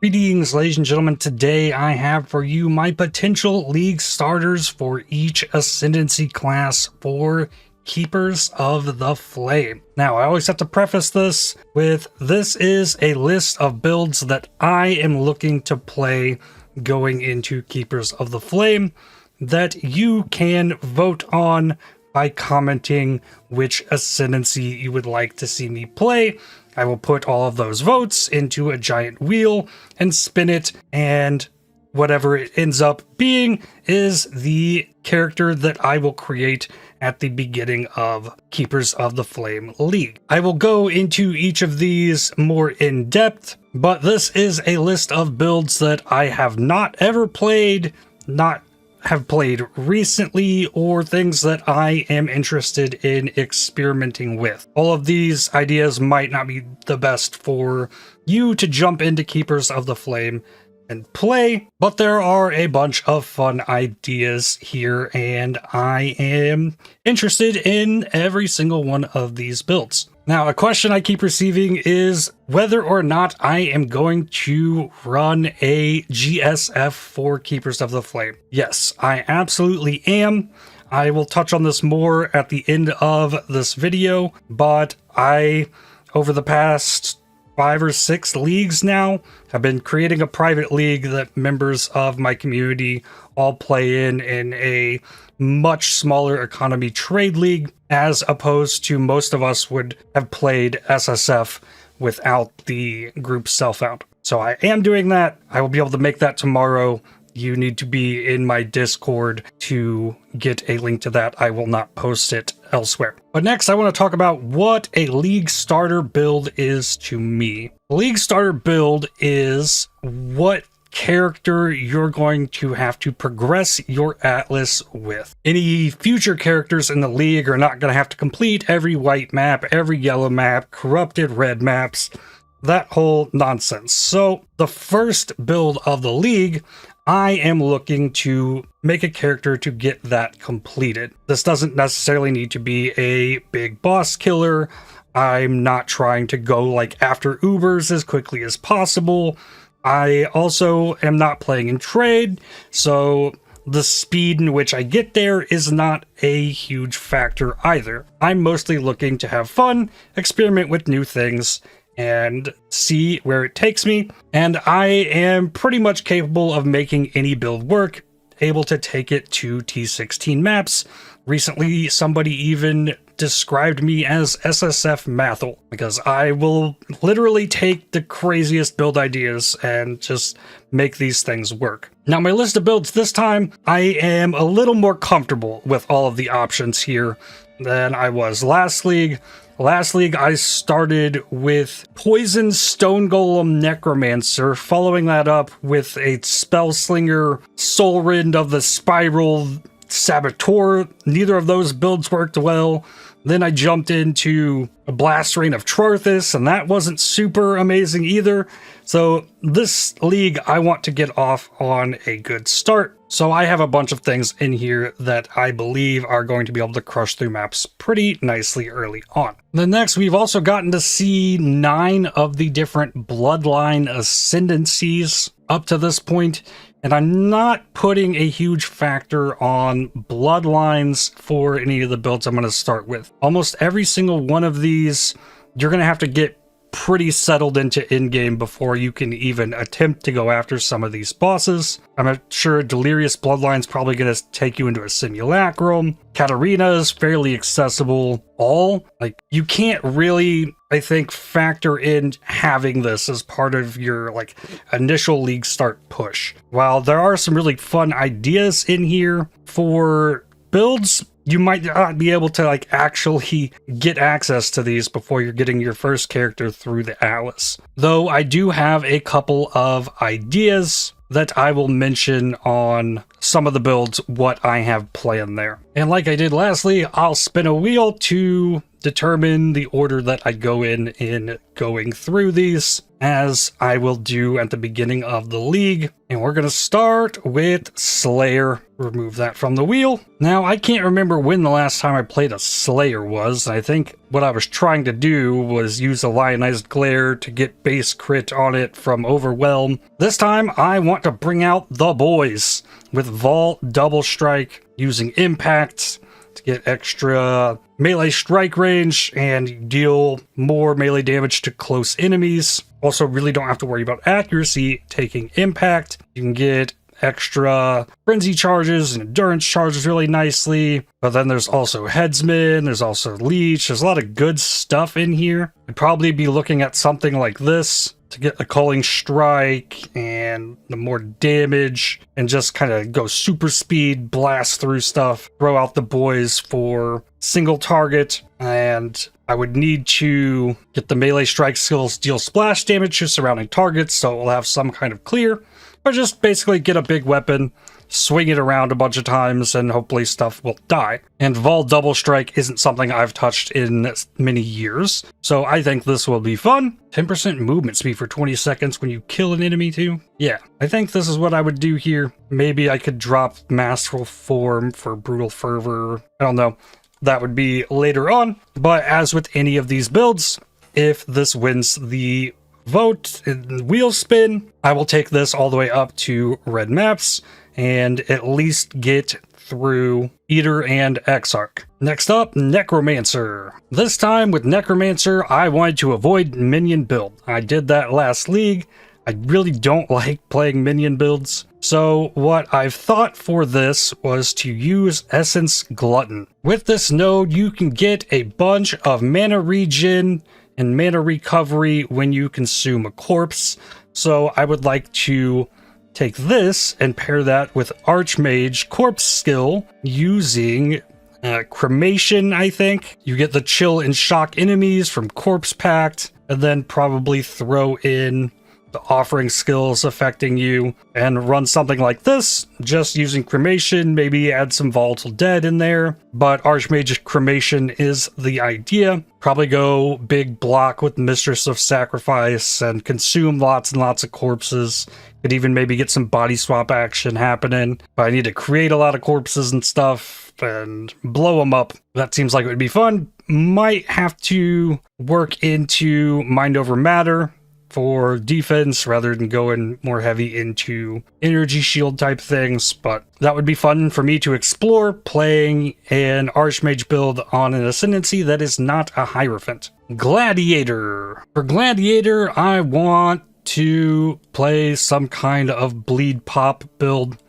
Greetings, ladies and gentlemen. Today I have for you my potential league starters for each Ascendancy class for Keepers of the Flame. Now, I always have to preface this with this is a list of builds that I am looking to play going into Keepers of the Flame that you can vote on by commenting which Ascendancy you would like to see me play. I will put all of those votes into a giant wheel and spin it, and whatever it ends up being is the character that I will create at the beginning of Keepers of the Flame League. I will go into each of these more in depth, but this is a list of builds that I have not ever played, not have played recently, or things that I am interested in experimenting with. All of these ideas might not be the best for you to jump into Keepers of the Flame and play, but there are a bunch of fun ideas here, and I am interested in every single one of these builds. Now, a question I keep receiving is whether or not I am going to run a GSF for Keepers of the Flame. Yes, I absolutely am. I will touch on this more at the end of this video, but over the past 5 or 6 leagues now, have been creating a private league that members of my community all play in a much smaller economy trade league, as opposed to most of us would have played SSF without the group self-out. So I am doing that. I will be able to make that tomorrow. You need to be in my Discord to get a link to that. I will not post it elsewhere. But next, I want to talk about what a league starter build is to me. A league starter build is what character you're going to have to progress your Atlas with. Any future characters in the league are not going to have to complete every white map, every yellow map, corrupted red maps, that whole nonsense. So the first build of the league, I am looking to make a character to get that completed. This doesn't necessarily need to be a big boss killer. I'm not trying to go like after Ubers as quickly as possible. I also am not playing in trade, so the speed in which I get there is not a huge factor either. I'm mostly looking to have fun, experiment with new things, and see where it takes me. And I am pretty much capable of making any build work, able to take it to T16 maps. Recently, somebody even described me as SSF Mathel, because I will literally take the craziest build ideas and just make these things work. Now, my list of builds this time, I am a little more comfortable with all of the options here than I was last league. Last league, I started with Poison Stone Golem Necromancer, following that up with a Spellslinger Soul Rend of the Spiral Saboteur. Neither of those builds worked well. Then I jumped into a Blast Rain of Trorthus, and that wasn't super amazing either. So this league, I want to get off on a good start. So I have a bunch of things in here that I believe are going to be able to crush through maps pretty nicely early on. Then next, we've also gotten to see 9 of the different Bloodline Ascendancies up to this point. And I'm not putting a huge factor on bloodlines for any of the builds I'm going to start with. Almost every single one of these, you're going to have to get pretty settled into in-game before you can even attempt to go after some of these bosses. I'm sure Delirious Bloodline's probably going to take you into a simulacrum. Katarina is fairly accessible. You can't really, I think, factor in having this as part of your initial league start push. While there are some really fun ideas in here for builds, you might not be able to actually get access to these before you're getting your first character through the Atlas. Though I do have a couple of ideas that I will mention on some of the builds, what I have planned there. And like I did lastly, I'll spin a wheel to determine the order that I go in going through these, as I will do at the beginning of the league. And we're going to start with Slayer. Remove that from the wheel. Now, I can't remember when the last time I played a Slayer was. I think what I was trying to do was use a Lionized Glare to get base crit on it from Overwhelm. This time, I want to bring out the boys with Vault Double Strike, using Impact to get extra melee strike range and deal more melee damage to close enemies. Also, really don't have to worry about accuracy taking Impact. You can get extra frenzy charges and endurance charges really nicely. But then there's also Headsman, there's also Leech. There's a lot of good stuff in here. I'd probably be looking at something like this to get a Culling Strike and the more damage, and just kind of go super speed, blast through stuff, throw out the boys for single target. And I would need to get the melee strike skills deal splash damage to surrounding targets, so it will have some kind of clear, or just basically get a big weapon, swing it around a bunch of times, and hopefully stuff will die. And Vol Double Strike isn't something I've touched in many years, so I think this will be fun. 10% movement speed for 20 seconds when you kill an enemy too. Yeah, I think this is what I would do here. Maybe I could drop Masterful Form for Brutal Fervor. I don't know. That would be later on. But as with any of these builds, if this wins the vote and wheel spin, I will take this all the way up to red maps and at least get through Eater and Exarch. Next up, Necromancer. This time with Necromancer, I wanted to avoid minion build. I did that last league. I really don't like playing minion builds. So what I've thought for this was to use Essence Glutton. With this node, you can get a bunch of mana regen and mana recovery when you consume a corpse. So I would like to take this and pair that with Archmage corpse skill using cremation, I think. You get the chill and shock enemies from Corpse Pact, and then probably throw in the offering skills affecting you and run something like this, just using cremation, maybe add some volatile dead in there, but Archmage cremation is the idea. Probably go big block with Mistress of Sacrifice and consume lots and lots of corpses. Could even maybe get some body swap action happening, but I need to create a lot of corpses and stuff and blow them up. That seems like it would be fun. Might have to work into Mind Over Matter for defense rather than going more heavy into energy shield type things, but that would be fun for me to explore playing an Archmage build on an Ascendancy that is not a Hierophant. Gladiator. For Gladiator, I want to play some kind of bleed pop build.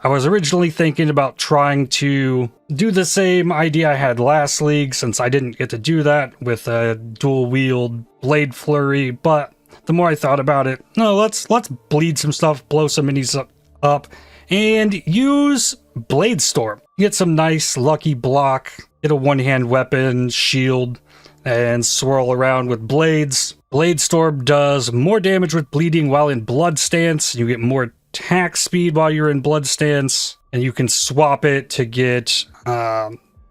I was originally thinking about trying to do the same idea I had last league, since I didn't get to do that with a dual wield blade flurry, but the more I thought about it, no, let's bleed some stuff, blow some minis up, and use Blade Storm. Get some nice lucky block, get a one-hand weapon, shield, and swirl around with blades. Blade Storm does more damage with bleeding while in blood stance. You get more attack speed while you're in blood stance, and you can swap it to get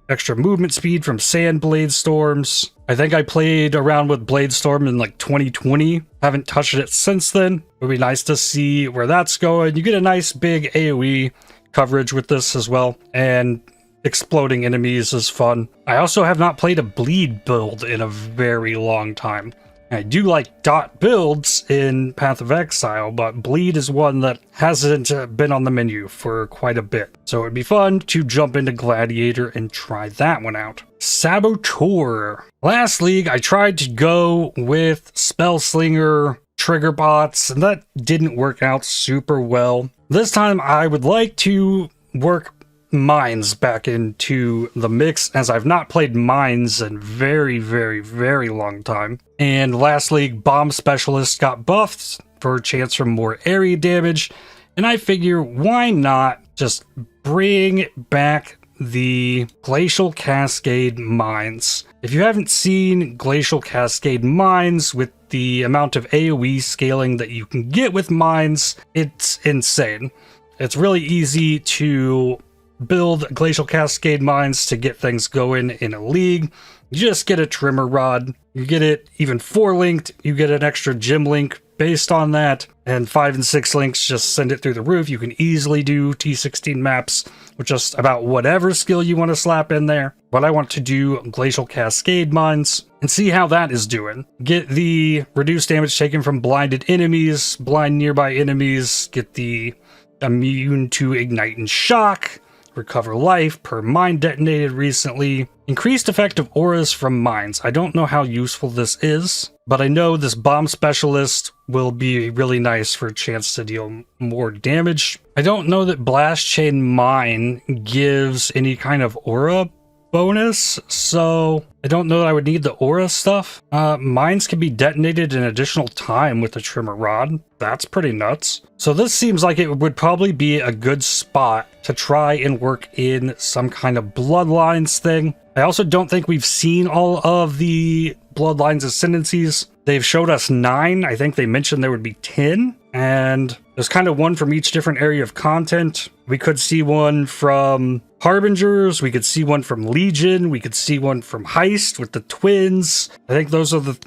extra movement speed from Sand Blade Storms. I think I played around with Blade Storm in like 2020. Haven't touched it since then. It would be nice to see where that's going. You get a nice big AoE coverage with this as well, and exploding enemies is fun. I also have not played a bleed build in a very long time. I do like dot builds in Path of Exile, but bleed is one that hasn't been on the menu for quite a bit. So it'd be fun to jump into Gladiator and try that one out. Saboteur. Last league, I tried to go with Spellslinger, Trigger Bots, and that didn't work out super well. This time, I would like to work Mines back into the mix, as I've not played Mines in very long time. And last league, Bomb Specialist got buffed for a chance for more area damage, and I figure why not just bring back the Glacial Cascade Mines. If you haven't seen Glacial Cascade Mines, with the amount of AoE scaling that you can get with Mines, it's insane. It's really easy to build Glacial Cascade Mines to get things going in a league, you just get a trimmer rod. You get it even 4-linked, you get an extra gem link based on that, and 5 and 6 links just send it through the roof. You can easily do T16 maps with just about whatever skill you want to slap in there. But I want to do Glacial Cascade Mines and see how that is doing. Get the reduced damage taken from blinded enemies, blind nearby enemies, get the immune to ignite and shock, recover life per mine detonated recently, increased effective auras from mines. I don't know how useful this is, but I know this bomb specialist will be really nice for a chance to deal more damage. I don't know that Blast Chain Mine gives any kind of aura bonus, so I don't know that I would need the aura stuff. Mines can be detonated an additional time with the trimmer rod. That's pretty nuts. So this seems like it would probably be a good spot to try and work in some kind of bloodlines thing. I also don't think we've seen all of the bloodlines ascendancies. They've showed us 9. I think they mentioned there would be 10, and there's kind of one from each different area of content. We could see one from Harbingers, we could see one from Legion, we could see one from Heist with the twins. I think those are the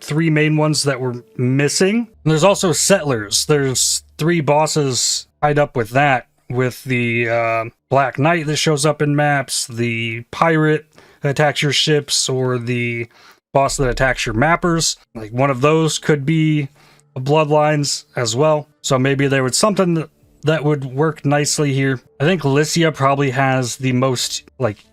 3 main ones that were missing. And there's also Settlers. There's 3 bosses tied up with that, with the Black Knight that shows up in maps, the Pirate that attacks your ships, or the boss that attacks your mappers. Like, one of those could be bloodlines as well. So maybe there was something that would work nicely here. I think Lycia probably has the most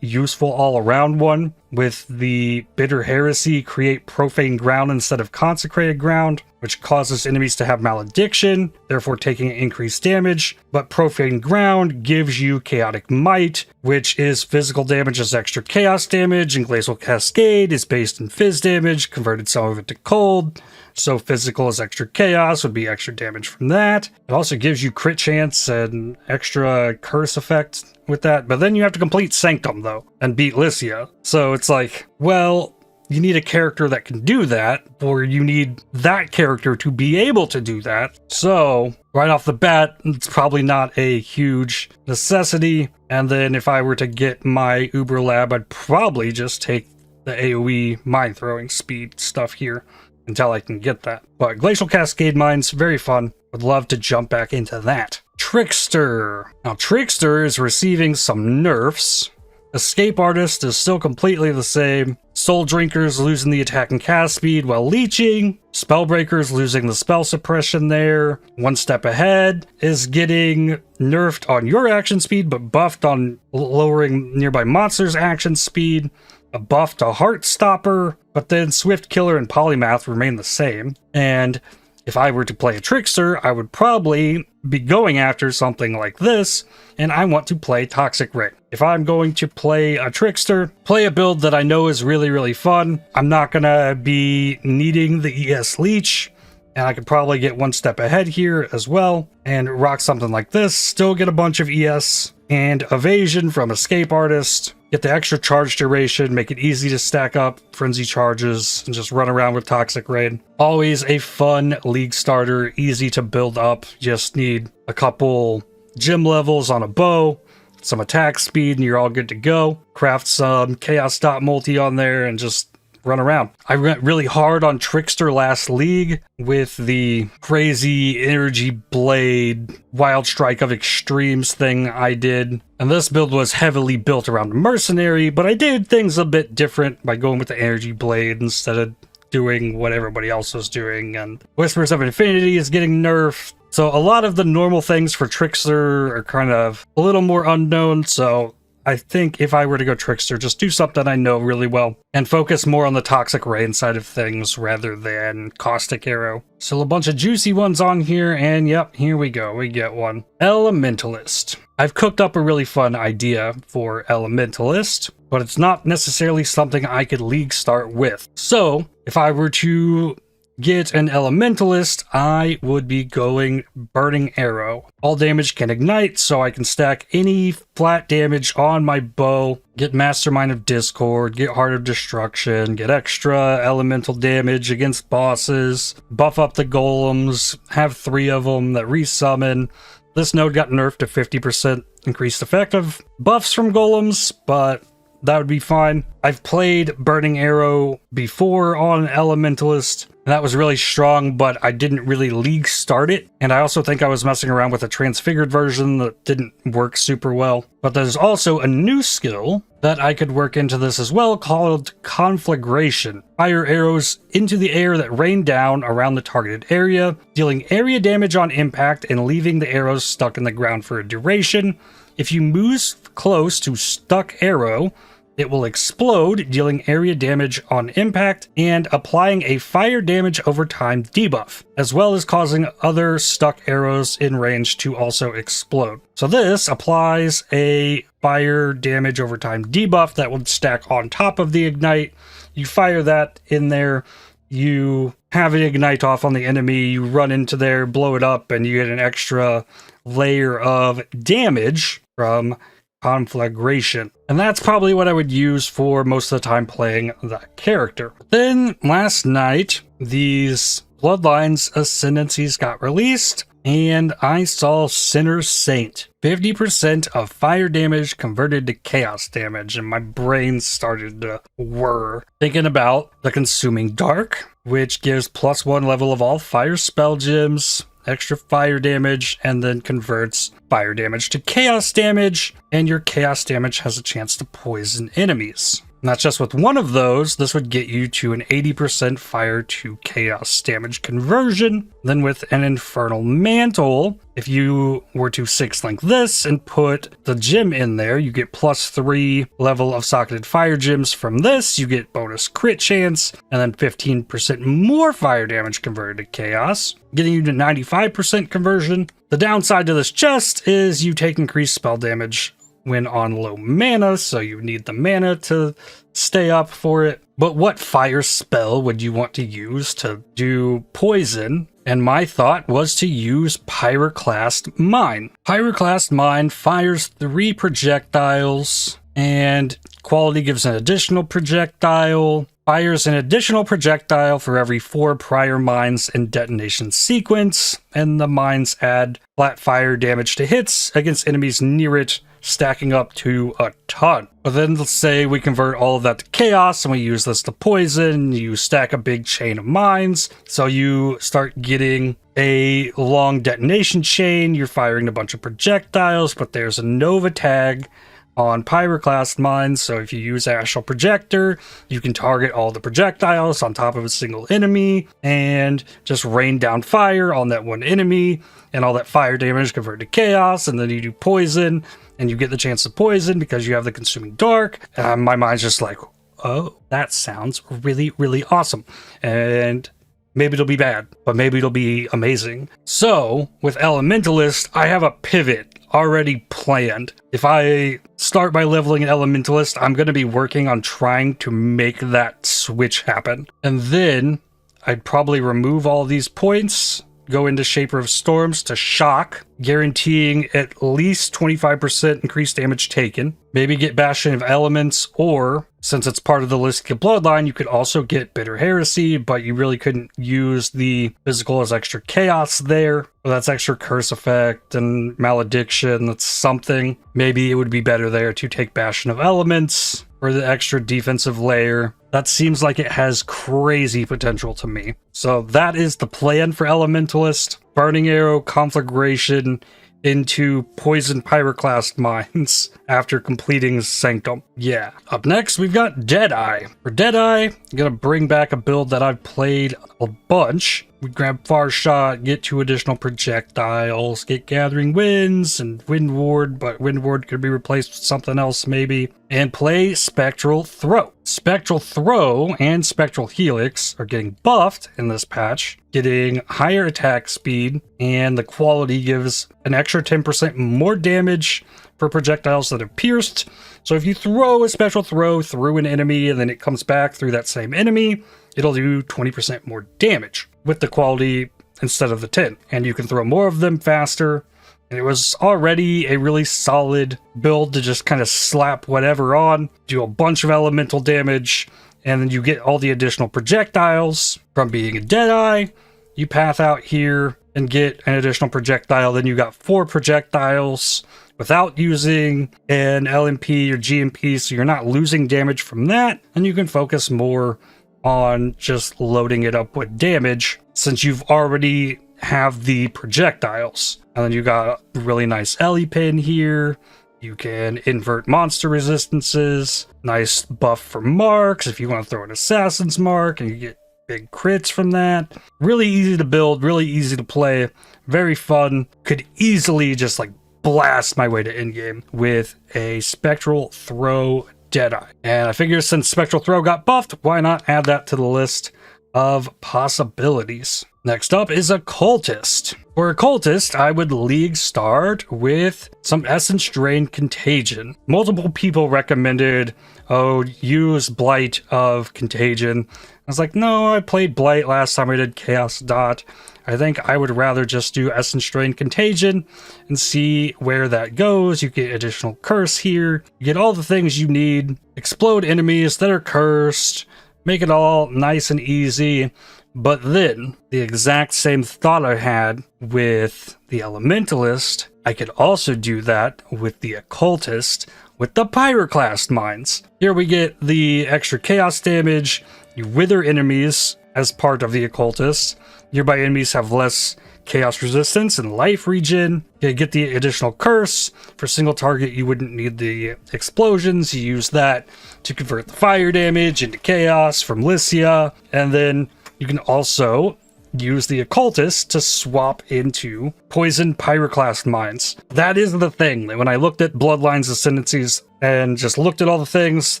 useful all-around one, with the Bitter Heresy create profane ground instead of consecrated ground, which causes enemies to have malediction, therefore taking increased damage. But profane ground gives you chaotic might, which is physical damage as extra chaos damage, and Glacial Cascade is based in phys damage, converted some of it to cold. So physical is extra chaos, would be extra damage from that. It also gives you crit chance and extra curse effect with that. But then you have to complete Sanctum, though, and beat Lycia. So it's like, well, you need a character that can do that, or you need that character to be able to do that. So right off the bat, it's probably not a huge necessity. And then if I were to get my Uber Lab, I'd probably just take the AoE mine throwing speed stuff here until I can get that. But Glacial Cascade Mines, very fun. Would love to jump back into that. Trickster. Now, Trickster is receiving some nerfs. Escape Artist is still completely the same. Soul Drinker's losing the attack and cast speed while leeching. Spellbreaker's losing the spell suppression there. One Step Ahead is getting nerfed on your action speed, but buffed on lowering nearby monsters' action speed. A buff to Heartstopper, but then Swift Killer and Polymath remain the same. And if I were to play a Trickster, I would probably be going after something like this, and I want to play Toxic Rain. If I'm going to play a Trickster, play a build that I know is really, really fun. I'm not gonna be needing the ES Leech, and I could probably get one step ahead here as well, and rock something like this, still get a bunch of ES and evasion from Escape Artist, get the extra charge duration, make it easy to stack up frenzy charges, and just run around with Toxic Rain. Always a fun league starter, easy to build up. Just need a couple gem levels on a bow, some attack speed, and you're all good to go. Craft some Chaos Dot multi on there and just run around. I went really hard on Trickster last league with the crazy energy blade wild strike of extremes thing I did, and this build was heavily built around mercenary, but I did things a bit different by going with the energy blade instead of doing what everybody else was doing. And Whispers of Infinity is getting nerfed, so a lot of the normal things for Trickster are kind of a little more unknown. So I think if I were to go Trickster, just do something I know really well and focus more on the Toxic Rain side of things rather than Caustic Arrow. So a bunch of juicy ones on here, and yep, here we go. We get one. Elementalist. I've cooked up a really fun idea for Elementalist, but it's not necessarily something I could league start with. So if I were to get an Elementalist, I would be going Burning Arrow. All damage can ignite, so I can stack any flat damage on my bow, get Mastermind of Discord, get Heart of Destruction, get extra elemental damage against bosses, buff up the golems, have 3 of them that resummon, This node got nerfed to 50% increased effective buffs from golems, but that would be fine. I've played Burning Arrow before on Elementalist, and that was really strong, but I didn't really league start it. And I also think I was messing around with a transfigured version that didn't work super well. But there's also a new skill that I could work into this as well called Conflagration. Fire arrows into the air that rain down around the targeted area, dealing area damage on impact and leaving the arrows stuck in the ground for a duration. If you move close to stuck arrow, it will explode, dealing area damage on impact and applying a fire damage over time debuff, as well as causing other stuck arrows in range to also explode. So this applies a fire damage over time debuff that would stack on top of the ignite. You fire that in there, you have it ignite off on the enemy, you run into there, blow it up, and you get an extra layer of damage from Conflagration. And that's probably what I would use for most of the time playing that character. Then last night, these Bloodlines Ascendancies got released, and I saw Sinner Saint. 50% of fire damage converted to chaos damage, and my brain started to whir. Thinking about the Consuming Dark, which gives +1 level of all fire spell gems, extra fire damage, and then converts fire damage to chaos damage, and your chaos damage has a chance to poison enemies. Not just with one of those, this would get you to an 80% fire to chaos damage conversion. Then with an Infernal Mantle, if you were to 6-link this and put the gem in there, you get +3 level of socketed fire gems from this, you get bonus crit chance, and then 15% more fire damage converted to chaos, getting you to 95% conversion. The downside to this chest is you take increased spell damage when on low mana, so you need the mana to stay up for it. But what fire spell would you want to use to do poison? And my thought was to use Pyroclast Mine. Pyroclast Mine fires 3 projectiles, and quality gives an additional projectile. Fires an additional projectile for every 4 prior mines in detonation sequence, and the mines add flat fire damage to hits against enemies near it, stacking up to a ton. But then let's say we convert all of that to chaos and we use this to poison, you stack a big chain of mines, so you start getting a long detonation chain, you're firing a bunch of projectiles, but there's a Nova tag on Pyroclast Mines, so if you use Astral Projector, you can target all the projectiles on top of a single enemy and just rain down fire on that one enemy, and all that fire damage converted to chaos, and then you do poison, and you get the chance to poison because you have the Consuming Dark. My mind's just like, oh, that sounds really, really awesome. And maybe it'll be bad, but maybe it'll be amazing. So with Elementalist, I have a pivot already planned. If I start by leveling an Elementalist, I'm going to be working on trying to make that switch happen. And then I'd probably remove all these points, go into Shaper of Storms to shock, guaranteeing at least 25% increased damage taken. Maybe get Bastion of Elements, or since it's part of the Listica bloodline, you could also get Bitter Heresy, but you really couldn't use the physical as extra chaos there. Well, that's extra curse effect and malediction, that's something. Maybe it would be better there to take Bastion of Elements for the extra defensive layer. That seems like it has crazy potential to me. So that is the plan for Elementalist. Burning Arrow, Conflagration into Poison Pyroclast Mines after completing Sanctum. Yeah. Up next, we've got Deadeye. For Deadeye, I'm gonna bring back a build that I've played a bunch. We grab Far Shot, get 2 additional projectiles, get Gathering Winds and Wind Ward, but Wind Ward could be replaced with something else maybe, and play Spectral Throw. Spectral Throw and Spectral Helix are getting buffed in this patch, getting higher attack speed, and the quality gives an extra 10% more damage for projectiles that are pierced. So if you throw a Spectral Throw through an enemy and then it comes back through that same enemy, it'll do 20% more damage with the quality instead of the 10. And you can throw more of them faster. And it was already a really solid build to just kind of slap whatever on, do a bunch of elemental damage, and then you get all the additional projectiles from being a Deadeye. You path out here, and get an additional projectile, then you got 4 projectiles without using an LMP or GMP, so you're not losing damage from that, and you can focus more on just loading it up with damage since you've already have the projectiles. And then you got a really nice Ellie pin here. You can invert monster resistances, nice buff for marks if you want to throw an assassin's mark and you get big crits from that. Really easy to build, really easy to play, very fun. Could easily just like blast my way to endgame with a Spectral Throw Deadeye. And I figure since Spectral Throw got buffed, why not add that to the list of possibilities. Next up is Occultist. For Occultist, I would league start with some Essence Drain Contagion. Multiple people recommended, oh, use Blight of Contagion. I was like, no, I played Blight last time I did Chaos Dot. I think I would rather just do Essence Drain Contagion and see where that goes. You get additional curse here. You get all the things you need. Explode enemies that are cursed. Make it all nice and easy. But then, the exact same thought I had with the Elementalist, I could also do that with the Occultist with the Pyroclast Mines. Here we get the extra chaos damage. You wither enemies as part of the Occultist. Nearby enemies have less chaos resistance and life regen. You get the additional curse. For single target, you wouldn't need the explosions. You use that to convert the fire damage into chaos from Lycia. And then you can also use the Occultist to swap into Poison Pyroclast Mines. That is the thing. When I looked at Bloodlines Ascendancies and just looked at all the things,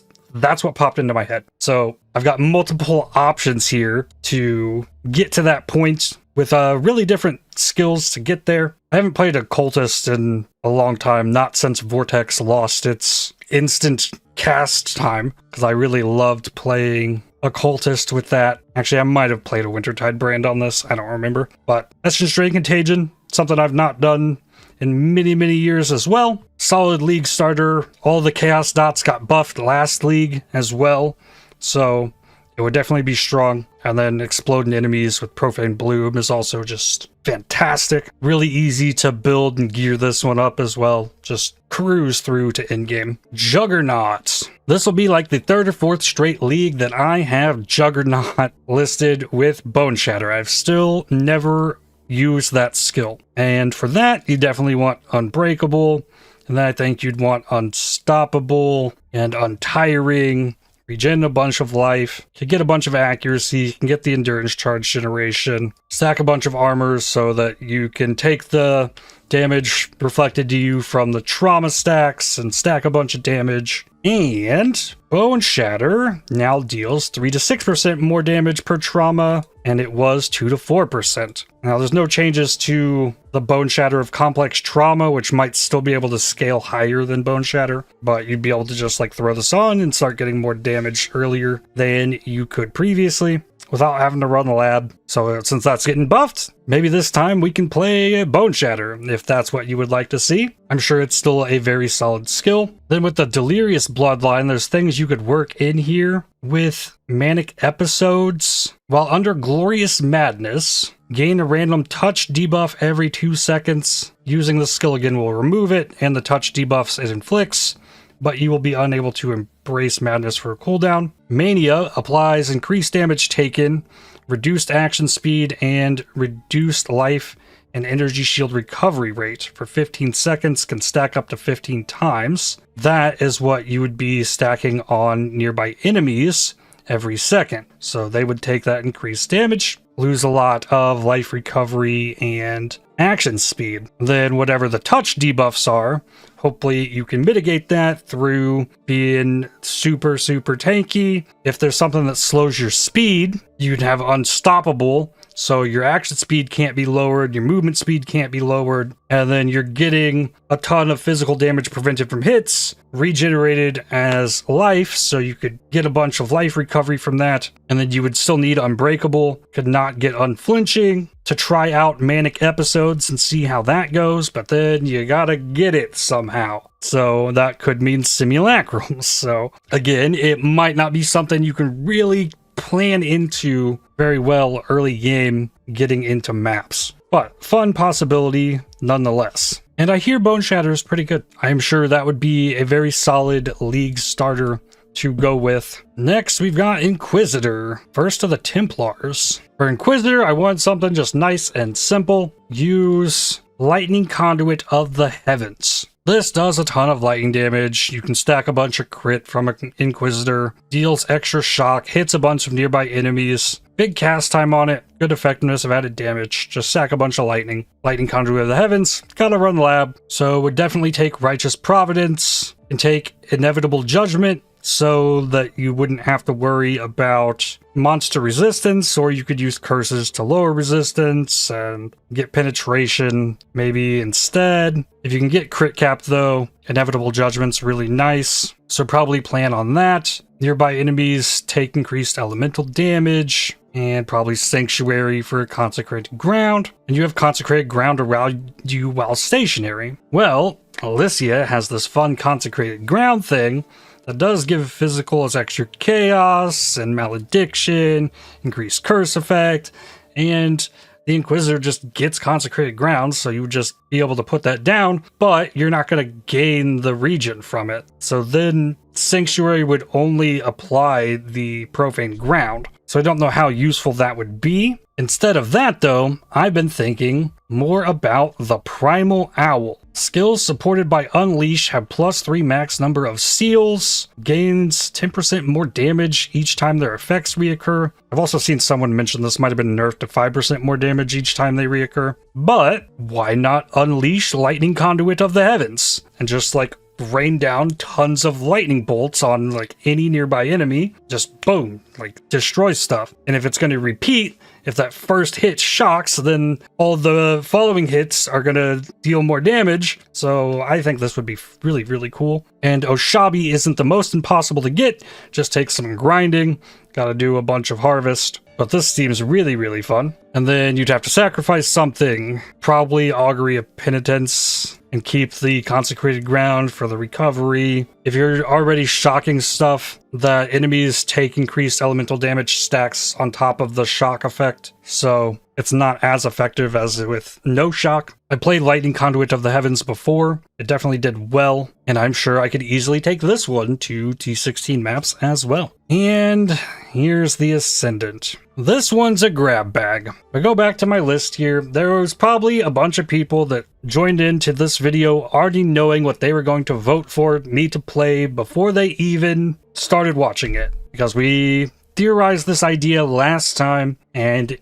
that's what popped into my head. So I've got multiple options here to get to that point with really different skills to get there. I haven't played Occultist in a long time, not since Vortex lost its instant cast time, because I really loved playing Occultist with that. Actually, I might have played a Wintertide brand on this, I don't remember. But Essence Drain Contagion, something I've not done in many years as well. Solid league starter. All the chaos dots got buffed last league as well, so it would definitely be strong. And then exploding enemies with Profane Bloom is also just fantastic. Really easy to build and gear this one up as well. Just cruise through to endgame. Juggernaut. This will be like the 3rd or 4th straight league that I have Juggernaut listed with Bone Shatter. I've still never used that skill. And for that, you definitely want Unbreakable. And then I think you'd want Unstoppable and Untiring. Regen a bunch of life, can get a bunch of accuracy, you can get the endurance charge generation, stack a bunch of armors so that you can take the damage reflected to you from the trauma stacks and stack a bunch of damage. And Bone Shatter now deals 3 to 6% more damage per trauma, and it was 2 to 4%. Now there's no changes to the Bone Shatter of Complex Trauma, which might still be able to scale higher than Bone Shatter, but you'd be able to just like throw this on and start getting more damage earlier than you could previously without having to run the lab. So since that's getting buffed, maybe this time we can play Bone Shatter if that's what you would like to see. I'm sure it's still a very solid skill. Then with the Delirious Bloodline, there's things you could work in here with Manic Episodes. While under Glorious Madness, gain a random touch debuff every 2 seconds. Using the skill again will remove it and the touch debuffs it inflicts, but you will be unable to embrace madness for a cooldown. Mania applies increased damage taken, reduced action speed, and reduced life and energy shield recovery rate for 15 seconds, can stack up to 15 times. That is what you would be stacking on nearby enemies every second. So they would take that increased damage, lose a lot of life recovery and action speed. Then whatever the touch debuffs are, hopefully you can mitigate that through being super tanky. If there's something that slows your speed, you'd have Unstoppable. So your action speed can't be lowered, your movement speed can't be lowered, and then you're getting a ton of physical damage prevented from hits, regenerated as life, so you could get a bunch of life recovery from that, and then you would still need Unbreakable, could not get Unflinching to try out Manic Episodes and see how that goes, but then you gotta get it somehow. So that could mean Simulacrum. So again, it might not be something you can really plan into very well early game getting into maps. but fun possibility nonetheless. And I hear Bone Shatter is pretty good. I am sure that would be a very solid league starter to go with. Next, we've got Inquisitor, first of the Templars. For Inquisitor, I want something just nice and simple. Use Lightning Conduit of the Heavens. This does a ton of lightning damage. You can stack a bunch of crit from an Inquisitor, deals extra shock, hits a bunch of nearby enemies. Big cast time on it, good effectiveness of added damage. Just stack a bunch of lightning. Lightning Conduit of the Heavens, gotta run lab. So would definitely take Righteous Providence and take Inevitable Judgment, so that you wouldn't have to worry about monster resistance, or you could use curses to lower resistance and get penetration maybe instead. If you can get crit cap though, Inevitable Judgment's really nice, so probably plan on that. Nearby enemies take increased elemental damage, and probably Sanctuary for Consecrated Ground. And you have Consecrated Ground around you while stationary. Well, Alicia has this fun Consecrated Ground thing that does give physical as extra chaos and malediction, increased curse effect, and the Inquisitor just gets Consecrated Ground, so you would just be able to put that down, but you're not going to gain the region from it. So then Sanctuary would only apply the Profane Ground. So I don't know how useful that would be. Instead of that though, I've been thinking more about the Primal Owl. Skills supported by Unleash have +3 max number of seals, gains 10% more damage each time their effects reoccur. I've also seen someone mention this might have been nerfed to 5% more damage each time they reoccur. But why not unleash Lightning Conduit of the Heavens and just like rain down tons of lightning bolts on like any nearby enemy, just boom, like destroy stuff. And if it's going to repeat, if that first hit shocks, then all the following hits are going to deal more damage. So I think this would be really, really cool. And Oshabi isn't the most impossible to get, just takes some grinding, gotta do a bunch of harvest. But this seems really, really fun. And then you'd have to sacrifice something, probably Augury of Penitence, and keep the Consecrated Ground for the recovery. If you're already shocking stuff, the enemies take increased elemental damage stacks on top of the shock effect, so it's not as effective as with no shock. I played Lightning Conduit of the Heavens before. It definitely did well, and I'm sure I could easily take this one to T16 maps as well. And here's the Ascendant. This one's a grab bag. If I go back to my list here, there was probably a bunch of people that joined into this video already knowing what they were going to vote for me to play before they even started watching it. Because we theorized this idea last time, and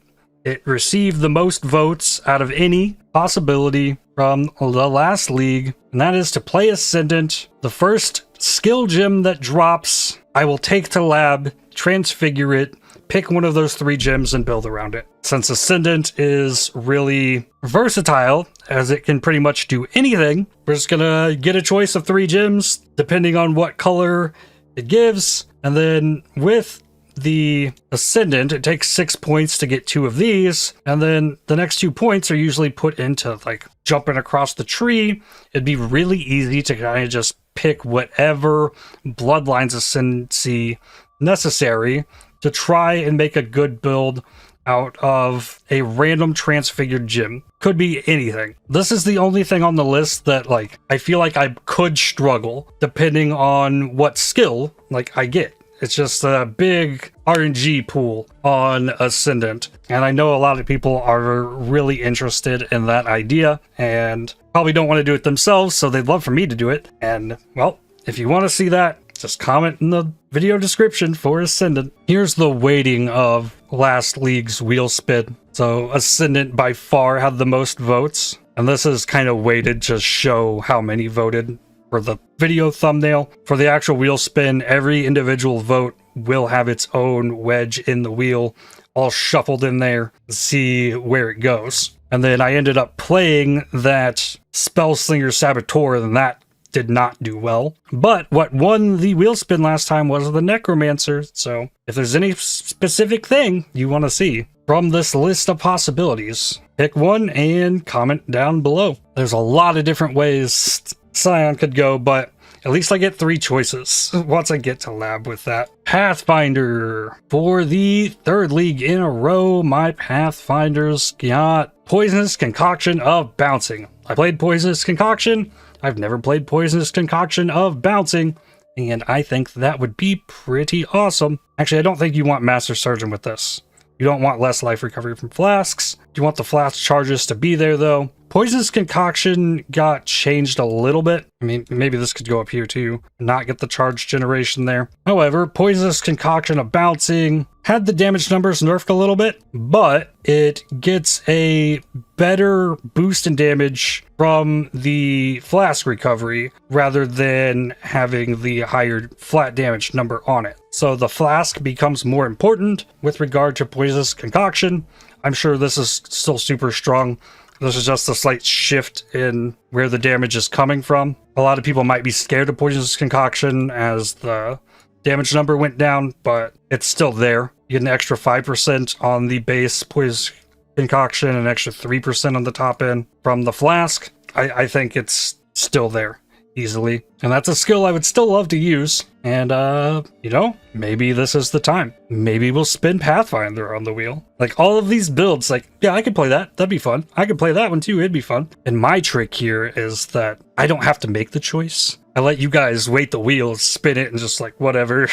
it received the most votes out of any possibility from the last league, and that is to play Ascendant. The first skill gem that drops, I will take to lab, transfigure it, pick one of those 3 gems and build around it. Since Ascendant is really versatile, as it can pretty much do anything, we're just gonna get a choice of 3 gems, depending on what color it gives, and then with the Ascendant, it takes 6 points to get 2 of these, and then the next 2 points are usually put into like jumping across the tree. It'd be really easy to kind of just pick whatever Bloodlines Ascendancy necessary to try and make a good build out of a random transfigured gem. Could be anything. This is the only thing on the list that like I feel like I could struggle depending on what skill like I get. It's just a big RNG pool on Ascendant, and I know a lot of people are really interested in that idea and probably don't want to do it themselves, so they'd love for me to do it. And well, if you want to see that, just comment in the video description for Ascendant. Here's the weighting of last league's wheel spin. So Ascendant by far had the most votes, and this is kind of weighted to show how many voted for the video thumbnail. For the actual wheel spin, every individual vote will have its own wedge in the wheel, all shuffled in there to see where it goes. And then I ended up playing that Spellslinger Saboteur, and that did not do well. But what won the wheel spin last time was the Necromancer, so if there's any specific thing you want to see from this list of possibilities, pick one and comment down below. There's a lot of different ways Scion could go, but at least I get 3 choices once I get to lab with that. Pathfinder. For the 3rd league in a row, my Pathfinders got Poisonous Concoction of Bouncing. I played Poisonous Concoction. I've never played Poisonous Concoction of Bouncing, and I think that would be pretty awesome. Actually, I don't think you want Master Surgeon with this. You don't want less life recovery from flasks. You want the flask charges to be there, though. Poisonous Concoction got changed a little bit. I mean, maybe this could go up here too, not get the charge generation there. However, Poisonous Concoction of Bouncing had the damage numbers nerfed a little bit, but it gets a better boost in damage from the flask recovery rather than having the higher flat damage number on it. So the flask becomes more important with regard to Poisonous Concoction. I'm sure this is still super strong. This is just a slight shift in where the damage is coming from. A lot of people might be scared of Poisonous Concoction as the damage number went down, but it's still there. You get an extra 5% on the base Poisonous Concoction, an extra 3% on the top end from the flask. I think it's still there easily. And that's a skill I would still love to use. And, you know, maybe this is the time. Maybe we'll spin Pathfinder on the wheel. Like, all of these builds, like, yeah, I could play that. That'd be fun. I could play that one too. It'd be fun. And my trick here is that I don't have to make the choice. I let you guys wait the wheel, spin it, and just like, whatever,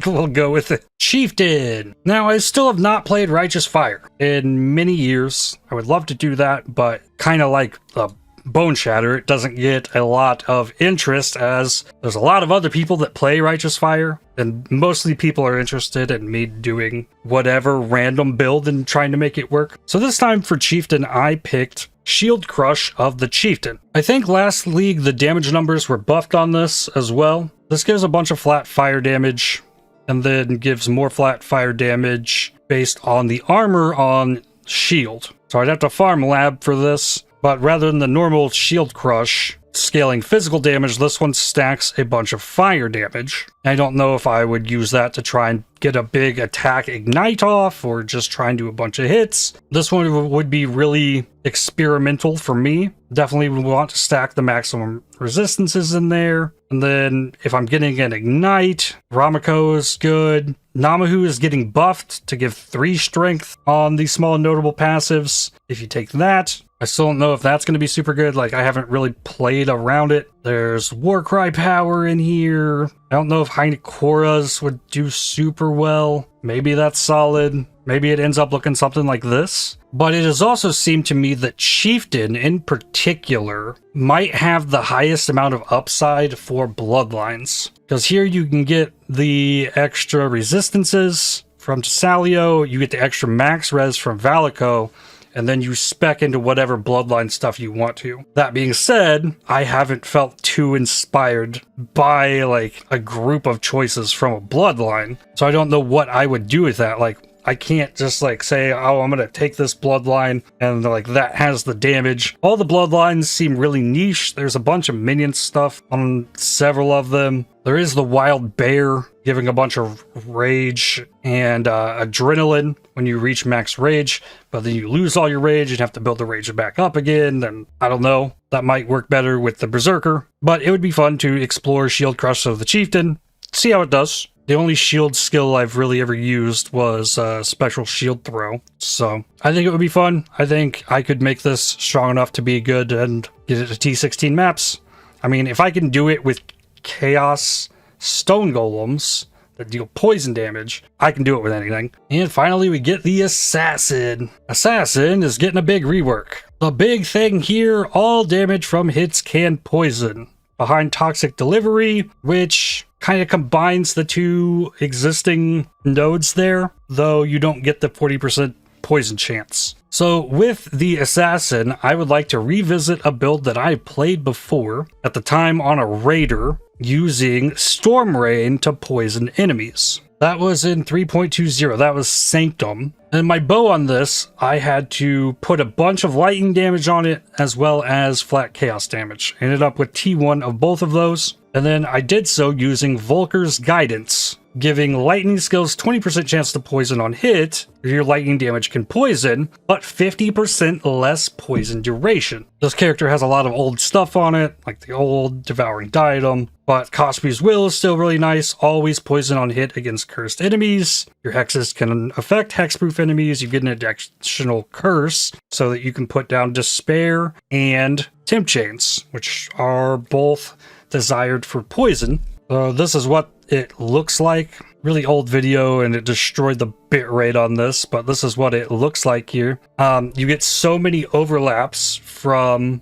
we'll go with it. Chieftain! Now, I still have not played Righteous Fire in many years. I would love to do that, but kind of like the Bone Shatter, it doesn't get a lot of interest as there's a lot of other people that play Righteous Fire, and mostly people are interested in me doing whatever random build and trying to make it work. So this time for Chieftain, I picked Shield Crush of the Chieftain. I think last league the damage numbers were buffed on this as well. This gives a bunch of flat fire damage, and then gives more flat fire damage based on the armor on shield. So I'd have to farm lab for this. But rather than the normal Shield Crush scaling physical damage, this one stacks a bunch of fire damage. I don't know if I would use that to try and get a big attack ignite off or just try and do a bunch of hits. This one would be really experimental for me. Definitely would want to stack the maximum resistances in there. And then if I'm getting an ignite, Ramako is good. Namahu is getting buffed to give 3 strength on the small and notable passives. If you take that, I still don't know if that's going to be super good. Like, I haven't really played around it. There's Warcry power in here. I don't know if Hierophant would do super well. Maybe that's solid. Maybe it ends up looking something like this. But it has also seemed to me that Chieftain in particular might have the highest amount of upside for bloodlines. Because here you can get the extra resistances from Tesalio, you get the extra max res from Valico, and then you spec into whatever bloodline stuff you want to. That being said, I haven't felt too inspired by like a group of choices from a bloodline, so I don't know what I would do with that. Like, I can't just like say, oh, I'm gonna take this bloodline and like that has the damage. All the bloodlines seem really niche. There's a bunch of minion stuff on several of them. There is the wild bear giving a bunch of rage and adrenaline when you reach max rage, but then you lose all your rage and have to build the rage back up again. Then I don't know, that might work better with the Berserker, but it would be fun to explore Shield Crush of the Chieftain, see how it does. The only shield skill I've really ever used was Special Shield Throw, so I think it would be fun. I think I could make this strong enough to be good and get it to T16 maps. I mean, if I can do it with Chaos Stone Golems that deal poison damage, I can do it with anything. And finally, we get the Assassin. Assassin is getting a big rework. The big thing here, all damage from hits can poison. Behind Toxic Delivery, which kind of combines the 2 existing nodes there, though you don't get the 40% poison chance. So with the Assassin, I would like to revisit a build that I played before, at the time on a Raider, using Storm Rain to poison enemies. That was in 3.20, that was Sanctum. And my bow on this, I had to put a bunch of lightning damage on it, as well as flat chaos damage. Ended up with T1 of both of those. And then I did so using Volker's Guidance, giving lightning skills 20% chance to poison on hit. Your lightning damage can poison, but 50% less poison duration. This character has a lot of old stuff on it, like the old Devouring Diadem, but Cosby's Will is still really nice. Always poison on hit against cursed enemies. Your hexes can affect hexproof enemies. You get an additional curse so that you can put down Despair and Temp Chains, which are both desired for poison. So this is what it looks like. Really old video and it destroyed the bitrate on this, but this is what it looks like here. You get so many overlaps from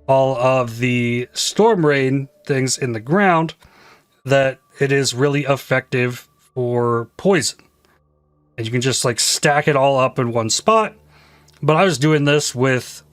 all of the Storm Rain things in the ground that it is really effective for poison. And you can just like stack it all up in one spot. But I was doing this with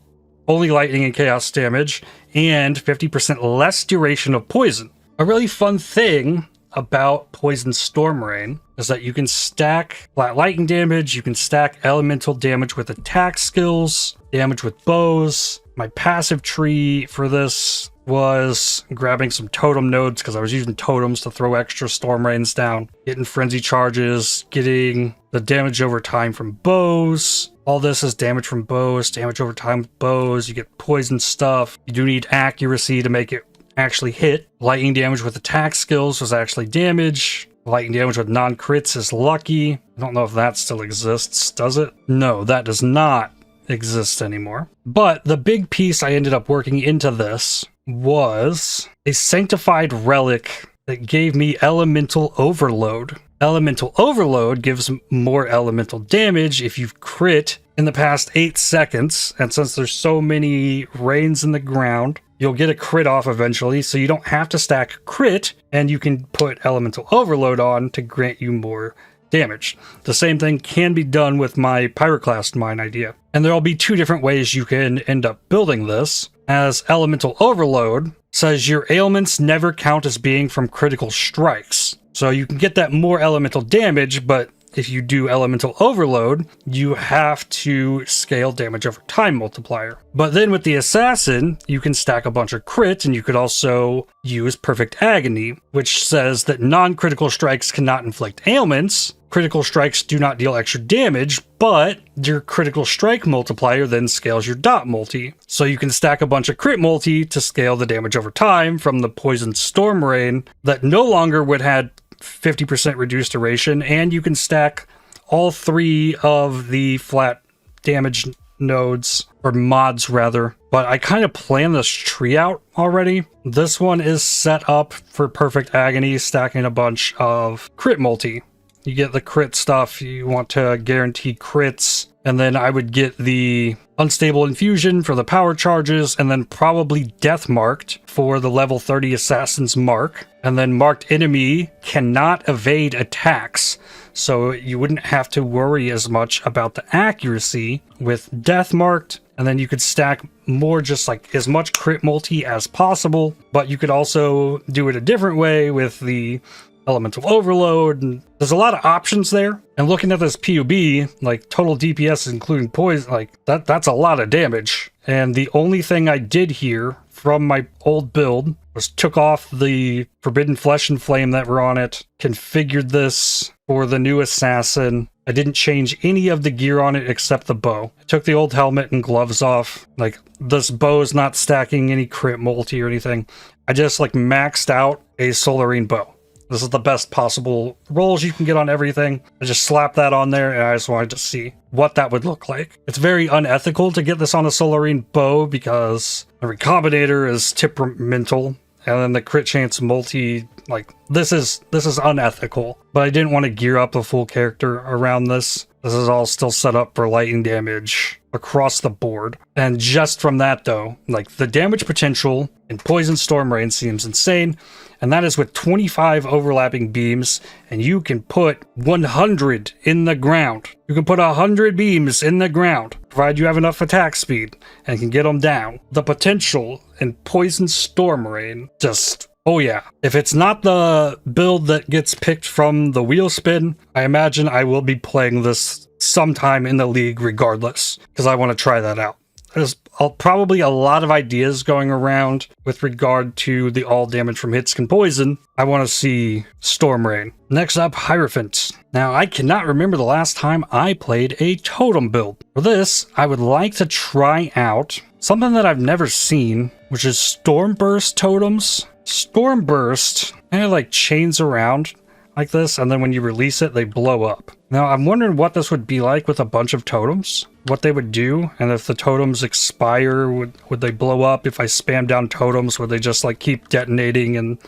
only lightning and chaos damage and 50% less duration of poison. A really fun thing about Poison Storm Rain is that you can stack flat lightning damage, you can stack elemental damage with attack skills, damage with bows. My passive tree for this was grabbing some totem nodes because I was using totems to throw extra Storm Rains down, getting frenzy charges, getting the damage over time from bows. All this is damage from bows, damage over time with bows. You get poison stuff. You do need accuracy to make it actually hit. Lightning damage with attack skills was actually damage. Lightning damage with non-crits is lucky. I don't know if that still exists, does it? No, that does not exist anymore. But the big piece I ended up working into this was a sanctified relic that gave me elemental overload. Elemental overload gives more elemental damage if you've crit in the past 8 seconds, and since there's so many rains in the ground, you'll get a crit off eventually, so you don't have to stack crit, and you can put elemental overload on to grant you more damage. The same thing can be done with my Pyroclast Mine idea. And there'll be 2 different ways you can end up building this, as elemental overload says your ailments never count as being from critical strikes. So you can get that more elemental damage, but if you do elemental overload, you have to scale damage over time multiplier. But then with the assassin, you can stack a bunch of crit, and you could also use perfect agony, which says that non-critical strikes cannot inflict ailments. Critical strikes do not deal extra damage, but your critical strike multiplier then scales your dot multi. So you can stack a bunch of crit multi to scale the damage over time from the Poison Storm Rain that no longer would have 50% reduced duration, and you can stack all 3 of the flat damage nodes, or mods rather. But I kind of planned this tree out already. This one is set up for perfect agony, stacking a bunch of crit multi. You get the crit stuff, you want to guarantee crits, and then I would get the unstable infusion for the power charges, and then probably death marked for the level 30 assassin's mark. And then marked enemy cannot evade attacks, so you wouldn't have to worry as much about the accuracy with death marked. And then you could stack more, just like as much crit multi as possible, but you could also do it a different way with the elemental overload, and there's a lot of options there. And looking at this PUB, like total DPS including poison, like that's a lot of damage. And the only thing I did here from my old build was took off the Forbidden Flesh and Flame that were on it, configured this for the new assassin. I didn't change any of the gear on it except the bow. I took the old helmet and gloves off. Like, this bow is not stacking any crit multi or anything. I just like maxed out a Solarine bow. This is the best possible rolls you can get on everything. I just slapped that on there, and I just wanted to see what that would look like. It's very unethical to get this on a Solarine bow because the Recombinator is temperamental, and then the crit chance multi, like, this is unethical. But I didn't want to gear up a full character around this. This is all still set up for lightning damage across the board. And just from that though, like, the damage potential in Poison Storm Rain seems insane. And that is with 25 overlapping beams, and you can put 100 in the ground. You can put 100 beams in the ground, provided you have enough attack speed and can get them down. The potential in Poison Storm Rain, just, oh yeah. If it's not the build that gets picked from the wheel spin, I imagine I will be playing this sometime in the league regardless, because I want to try that out. there's probably a lot of ideas going around with regard to the all damage from hits can poison. I want to see Storm Rain. Next up, Hierophant. Now, I cannot remember the last time I played a totem build. For this, I would like to try out something that I've never seen, which is Stormburst totems. Stormburst kind of like chains around like this, and then when you release it, they blow up. Now, I'm wondering what this would be like with a bunch of totems, what they would do, and if the totems expire, would they blow up? If I spam down totems, would they just like keep detonating and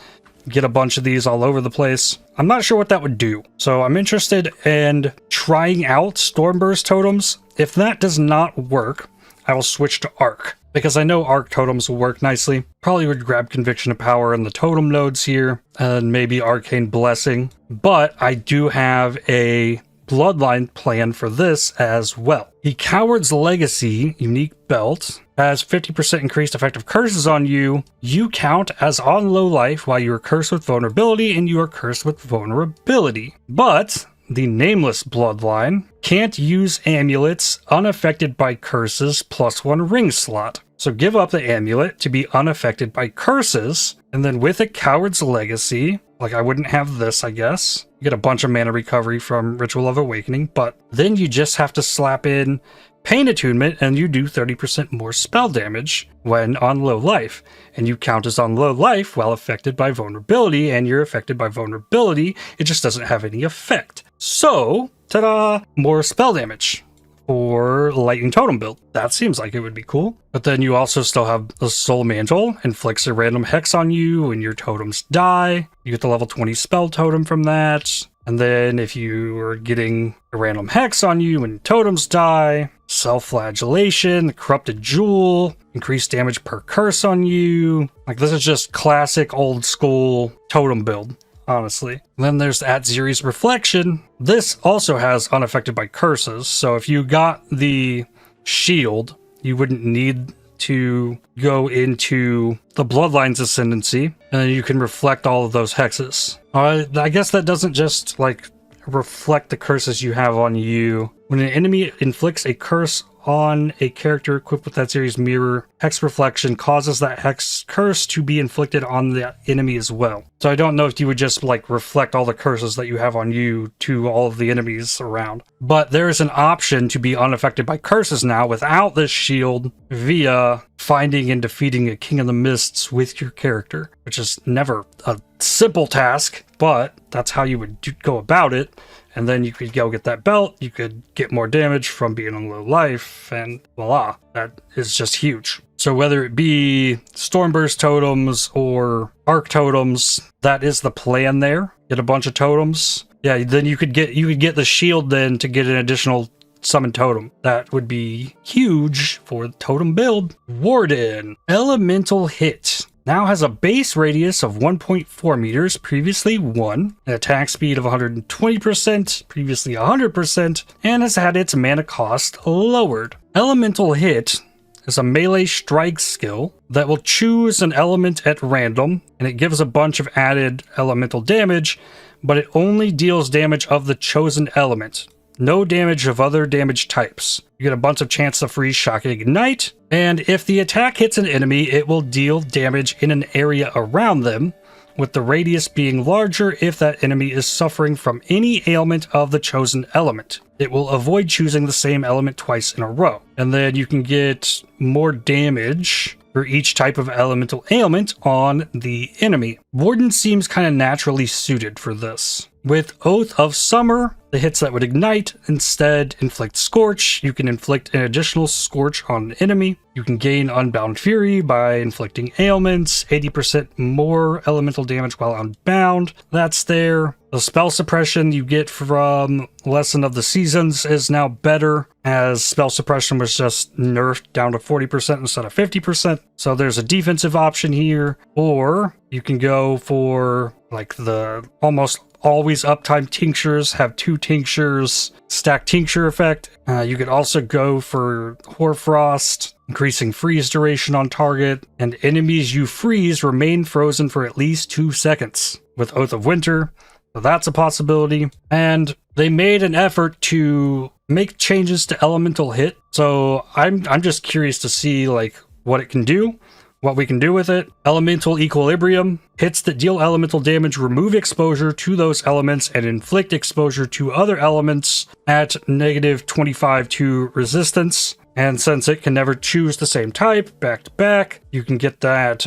get a bunch of these all over the place? I'm not sure what that would do. So I'm interested in trying out Stormburst totems. If that does not work, I will switch to Arc, because I know Arc totems will work nicely. Probably would grab Conviction of Power in the totem nodes here, and maybe Arcane Blessing. But I do have a Bloodline plan for this as well. The Coward's Legacy unique belt has 50% increased effective curses on you. You count as on low life while you are cursed with vulnerability, and you are cursed with vulnerability. But the Nameless Bloodline can't use amulets unaffected by curses +1 ring slot. So give up the amulet to be unaffected by curses, and then with a Coward's Legacy, like I wouldn't have this, I guess. You get a bunch of mana recovery from Ritual of Awakening, but then you just have to slap in Pain Attunement, and you do 30% more spell damage when on low life. And you count as on low life while affected by vulnerability, and you're affected by vulnerability. It just doesn't have any effect. So, ta-da! More spell damage for Lightning Totem build. That seems like it would be cool. But then you also still have the Soul Mantle, inflicts a random hex on you when your totems die. You get the level 20 spell totem from that. And then if you are getting a random hex on you when totems die, Self-Flagellation, Corrupted Jewel, increased damage per curse on you. Like, this is just classic old school totem build, honestly. And then there's Atziri's Reflection. This also has unaffected by curses, so if you got the shield, you wouldn't need to go into the Bloodline's Ascendancy, and then you can reflect all of those hexes. I guess that doesn't just, like, reflect the curses you have on you. When an enemy inflicts a curse on a character equipped with that series mirror, Hex Reflection causes that hex curse to be inflicted on the enemy as well. So I don't know if you would just like reflect all the curses that you have on you to all of the enemies around. But there is an option to be unaffected by curses now without this shield via finding and defeating a King of the Mists with your character, which is never a simple task, but that's how you would go about it. And then you could go get that belt, you could get more damage from being on low life, and voila, that is just huge. So whether it be Stormburst totems or Arc totems, that is the plan there. Get a bunch of totems. Yeah, then you could get the shield then to get an additional summon totem. That would be huge for the totem build. Warden, Elemental Hit. Now has a base radius of 1.4 meters, previously 1, an attack speed of 120%, previously 100%, and has had its mana cost lowered. Elemental Hit is a melee strike skill that will choose an element at random, and it gives a bunch of added elemental damage, but it only deals damage of the chosen element. No damage of other damage types. You get a bunch of chance to freeze, shock, and ignite. And if the attack hits an enemy, it will deal damage in an area around them, with the radius being larger if that enemy is suffering from any ailment of the chosen element. It will avoid choosing the same element twice in a row. And then you can get more damage for each type of elemental ailment on the enemy. Warden seems kind of naturally suited for this. With Oath of Summer, the hits that would ignite instead inflict Scorch. You can inflict an additional Scorch on an enemy. You can gain Unbound Fury by inflicting ailments, 80% more elemental damage while unbound. That's there. The spell suppression you get from Lesson of the Seasons is now better, as spell suppression was just nerfed down to 40% instead of 50%. So there's a defensive option here, or you can go for like the almost always uptime tinctures, have 2 tinctures, stack tincture effect. You could also go for Hoarfrost, increasing freeze duration on target, and enemies you freeze remain frozen for at least 2 seconds. With Oath of Winter, So that's a possibility. And they made an effort to make changes to elemental hit. So I'm just curious to see like what it can do, what we can do with it. Elemental equilibrium. Hits that deal elemental damage remove exposure to those elements and inflict exposure to other elements at -25 to resistance. And since it can never choose the same type back to back, you can get that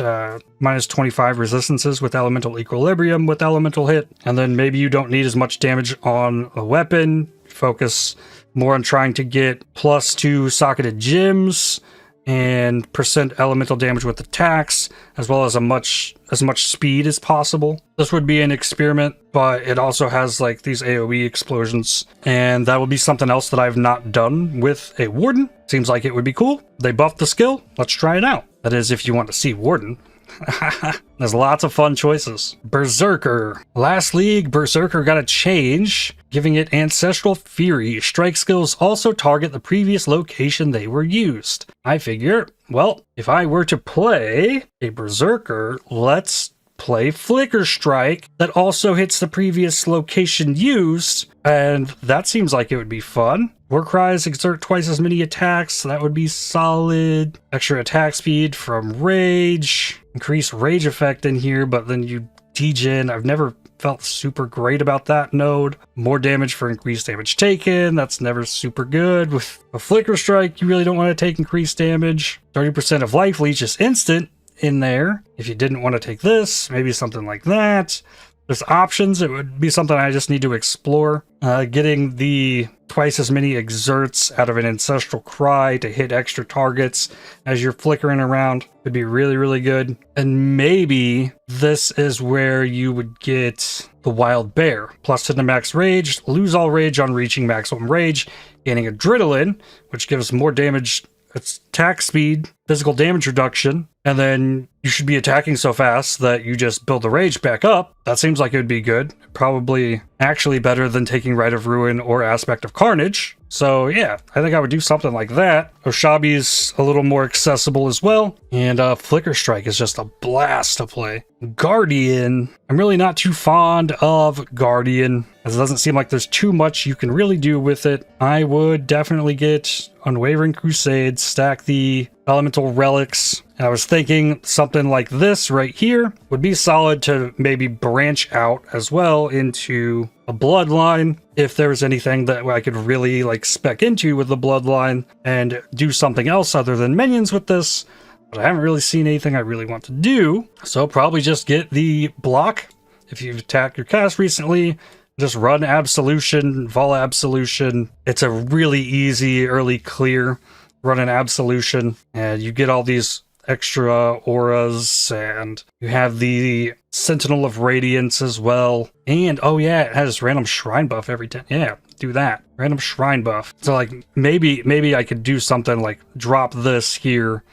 -25 resistances with elemental equilibrium with elemental hit. And then maybe you don't need as much damage on a weapon. Focus more on trying to get +2 socketed gems and percent elemental damage with attacks, as well as as much speed as possible. This would be an experiment, but it also has like these AoE explosions, and that would be something else that I've not done with a Warden. Seems like it would be cool. They buffed the skill. Let's try it out. That is, if you want to see Warden. There's lots of fun choices. Berserker. Last league, Berserker got a change, giving it Ancestral Fury. Strike skills also target the previous location they were used. I figure, well, if I were to play a Berserker, let's play Flicker Strike that also hits the previous location used, and that seems like it would be fun. War Cries exert twice as many attacks, so that would be solid. Extra attack speed from Rage. Increase Rage effect in here, but then you degen. I've never felt super great about that node. More damage for increased damage taken. That's never super good. With a Flicker Strike, you really don't want to take increased damage. 30% of Life Leech is instant in there. If you didn't want to take this, maybe something like that. There's options. It would be something I just need to explore. Getting the twice as many exerts out of an Ancestral Cry to hit extra targets as you're flickering around would be really, really good. And maybe this is where you would get the Wild Bear. +10 to max rage, lose all rage on reaching maximum rage, gaining Adrenaline, which gives more damage. It's attack speed, physical damage reduction, and then you should be attacking so fast that you just build the rage back up. That seems like it would be good. Probably actually better than taking Rite of Ruin or Aspect of Carnage. So yeah, I think I would do something like that. Oshabi's a little more accessible as well. And Flicker Strike is just a blast to play. Guardian. I'm really not too fond of Guardian, as it doesn't seem like there's too much you can really do with it. I would definitely get Unwavering Crusade, stack the Elemental Relics. And I was thinking something like this right here would be solid to maybe branch out as well into a Bloodline, if there was anything that I could really like spec into with the Bloodline and do something else other than minions with this. But I haven't really seen anything I really want to do. So probably just get the block. If you've attacked your cast recently, just run Absolution, Vol Absolution. It's a really easy early clear. Run an Absolution and you get all these extra auras, and you have the Sentinel of Radiance as well. And oh yeah, it has random shrine buff every time. Yeah, do that. Random shrine buff. So like maybe I could do something like drop this here,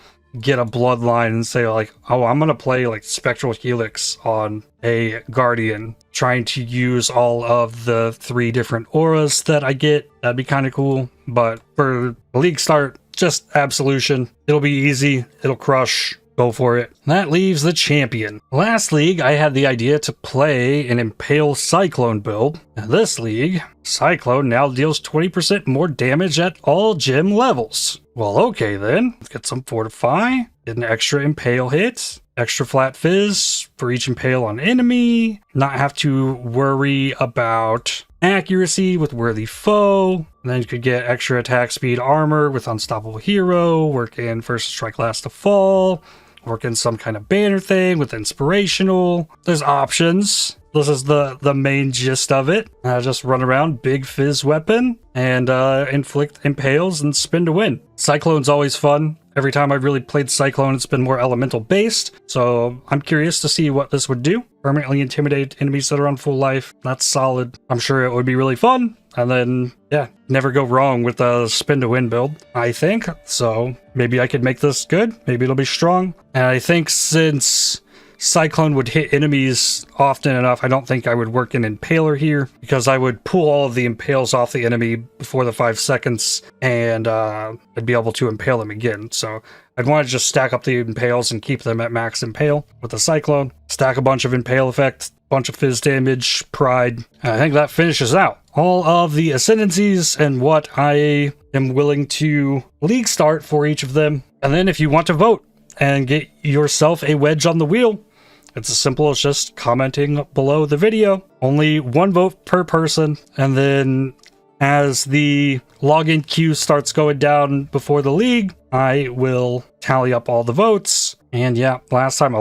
get a Bloodline, and say like, oh, I'm gonna play like Spectral Helix on a Guardian, trying to use all of the 3 different auras that I get. That'd be kind of cool. But for the league start, just Absolution. It'll be easy. It'll crush. Go for it. That leaves the champion. Last league, I had the idea to play an Impale Cyclone build. In this league, Cyclone now deals 20% more damage at all gem levels. Well, okay then. Let's get some Fortify. Get an extra Impale hit. Extra Flat Fizz for each Impale on enemy. Not have to worry about accuracy with Worthy Foe. And then you could get extra attack speed armor with Unstoppable Hero. Work in First Strike Last to Fall. Work in some kind of banner thing with Inspirational. There's options. This is the main gist of it. Just run around, big fizz weapon, and inflict impales and spin to win. Cyclone's always fun. Every time I've really played Cyclone, it's been more elemental based, so I'm curious to see what this would do. Permanently intimidate enemies that are on full life. That's solid. I'm sure it would be really fun. And then, yeah, never go wrong with a spin to win build, I think. So maybe I could make this good. Maybe it'll be strong. And I think since Cyclone would hit enemies often enough, I don't think I would work an Impaler here, because I would pull all of the impales off the enemy before the 5 seconds, and I'd be able to impale them again. So I'd want to just stack up the impales and keep them at max impale with the Cyclone. Stack a bunch of impale effect, bunch of fizz damage, pride. I think that finishes out all of the ascendancies and what I am willing to league start for each of them. And then if you want to vote and get yourself a wedge on the wheel, it's as simple as just commenting below the video. Only one vote per person, and then as the login queue starts going down before the league, I will tally up all the votes. And yeah, last time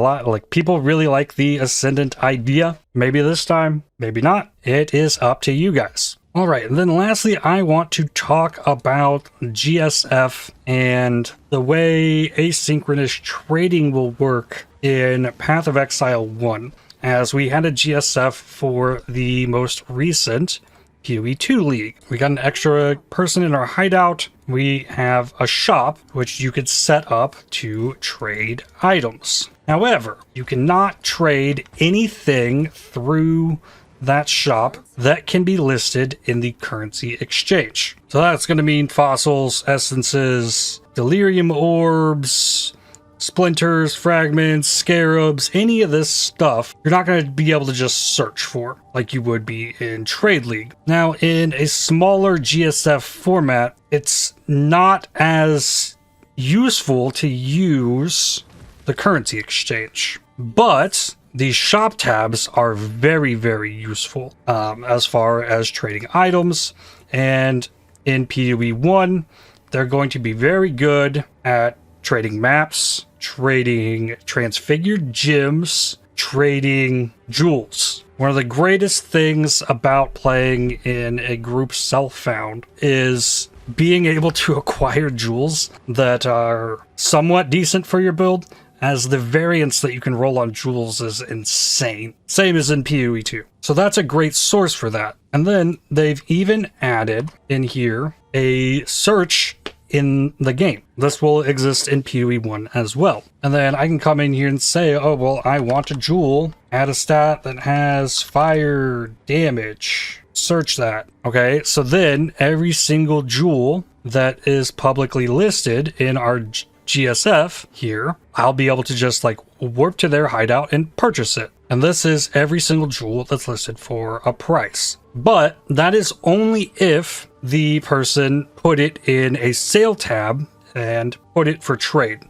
people really like the Ascendant idea. Maybe this time, maybe not. It is up to you guys. All right, and then lastly, I want to talk about GSF and the way asynchronous trading will work in Path of Exile 1, as we had a GSF for the most recent PoE 2 League. We got an extra person in our hideout. We have a shop, which you could set up to trade items. However, you cannot trade anything through that shop that can be listed in the currency exchange. So that's going to mean fossils, essences, delirium orbs, splinters, fragments, scarabs, any of this stuff, you're not going to be able to just search for like you would be in Trade League. Now, in a smaller GSF format, it's not as useful to use the currency exchange, but these shop tabs are very, very useful as far as trading items. And in PoE 1, they're going to be very good at trading maps, trading transfigured gems, trading jewels. One of the greatest things about playing in a group self-found is being able to acquire jewels that are somewhat decent for your build, as the variance that you can roll on jewels is insane. Same as in PoE 2. So that's a great source for that. And then they've even added in here a search in the game. This will exist in PoE 1 as well. And then I can come in here and say, oh, well, I want a jewel. Add a stat that has fire damage. Search that. Okay, so then every single jewel that is publicly listed in our GSF here, I'll be able to just like warp to their hideout and purchase it. And this is every single jewel that's listed for a price. But that is only if the person put it in a sale tab and put it for trade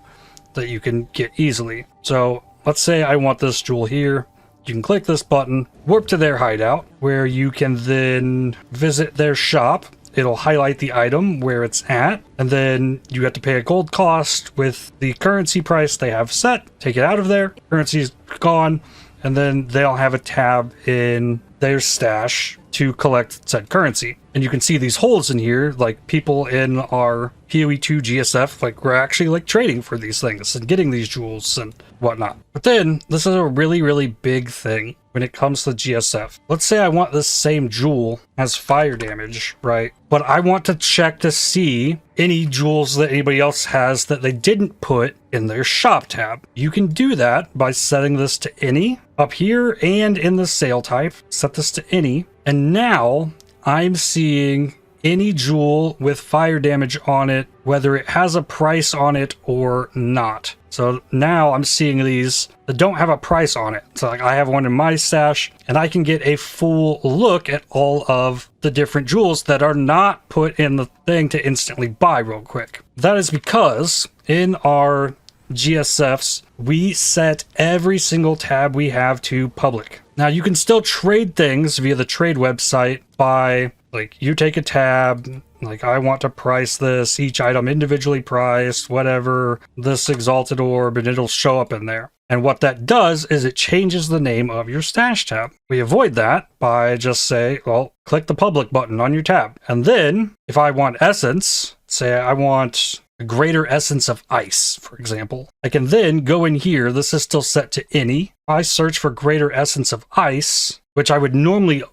that you can get easily. So let's say I want this jewel here. You can click this button, warp to their hideout, where you can then visit their shop. It'll highlight the item where it's at, and then you have to pay a gold cost with the currency price they have set. Take it out of there, currency's gone, and then they'll have a tab in their stash to collect said currency. And you can see these holes in here, like people in our PoE 2 GSF, like we're actually like trading for these things and getting these jewels and whatnot. But then this is a really, really big thing when it comes to GSF. Let's say I want this same jewel as fire damage, right? But I want to check to see any jewels that anybody else has that they didn't put in their shop tab. You can do that by setting this to any up here and in the sale type. Set this to any. And now I'm seeing any jewel with fire damage on it, whether it has a price on it or not. So now I'm seeing these that don't have a price on it. So like I have one in my stash, and I can get a full look at all of the different jewels that are not put in the thing to instantly buy real quick. That is because in our GSFs, we set every single tab we have to public. Now you can still trade things via the trade website by like you take a tab, like I want to price this, each item individually priced, whatever, this exalted orb, and it'll show up in there. And what that does is it changes the name of your stash tab. We avoid that by just say, well, click the public button on your tab. And then if I want essence, say I want a greater essence of ice, for example, I can then go in here. This is still set to any. I search for greater essence of ice, which I would normally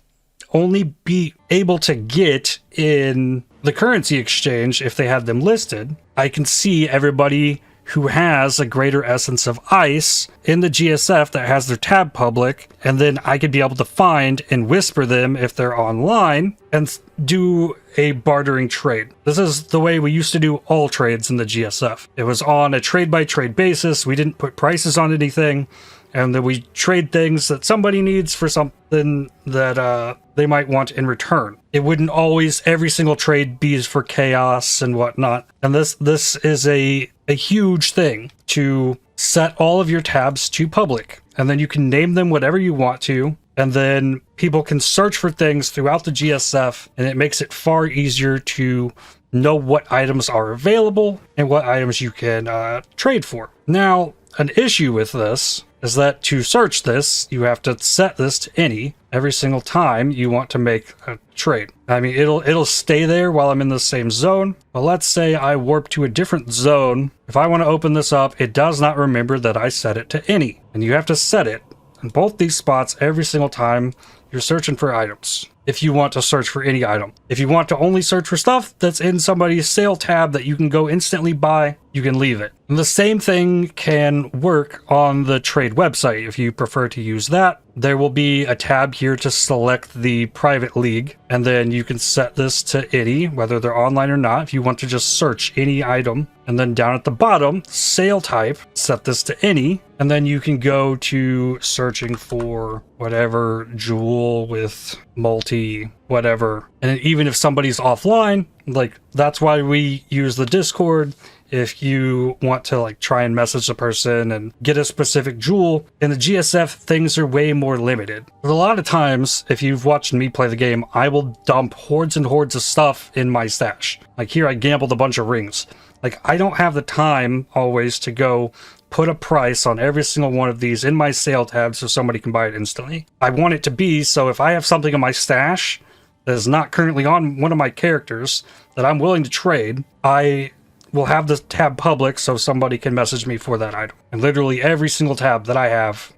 only be able to get in the currency exchange if they had them listed. I can see everybody who has a greater essence of ice in the GSF that has their tab public, and then I could be able to find and whisper them if they're online and do a bartering trade. This is the way we used to do all trades in the GSF. It was on a trade by trade basis. We didn't put prices on anything. and then we trade things that somebody needs for something that they might want in return. It wouldn't always every single trade be for chaos and whatnot. And this is a huge thing to set all of your tabs to public, and then you can name them whatever you want to, and then people can search for things throughout the GSF, and it makes it far easier to know what items are available and what items you can trade for. Now, an issue with this is that to search this, you have to set this to any every single time you want to make a trade. I mean, it'll stay there while I'm in the same zone, but let's say I warp to a different zone. If I want to open this up, it does not remember that I set it to any, and you have to set it in both these spots every single time you're searching for items, if you want to search for any item. If you want to only search for stuff that's in somebody's sale tab that you can go instantly buy, you can leave it. And the same thing can work on the trade website. If you prefer to use that, there will be a tab here to select the private league, and then you can set this to any, whether they're online or not, if you want to just search any item. And then down at the bottom, sale type, set this to any, and then you can go to searching for whatever jewel with multi whatever. And even if somebody's offline, like, that's why we use the Discord. If you want to like try and message the person and get a specific jewel, in the GSF, things are way more limited. But a lot of times, if you've watched me play the game, I will dump hordes and hordes of stuff in my stash. Like here, I gambled a bunch of rings. Like, I don't have the time always to go put a price on every single one of these in my sale tab so somebody can buy it instantly. I want it to be so if I have something in my stash that is not currently on one of my characters that I'm willing to trade, I will have the tab public so somebody can message me for that item. And literally every single tab that I have,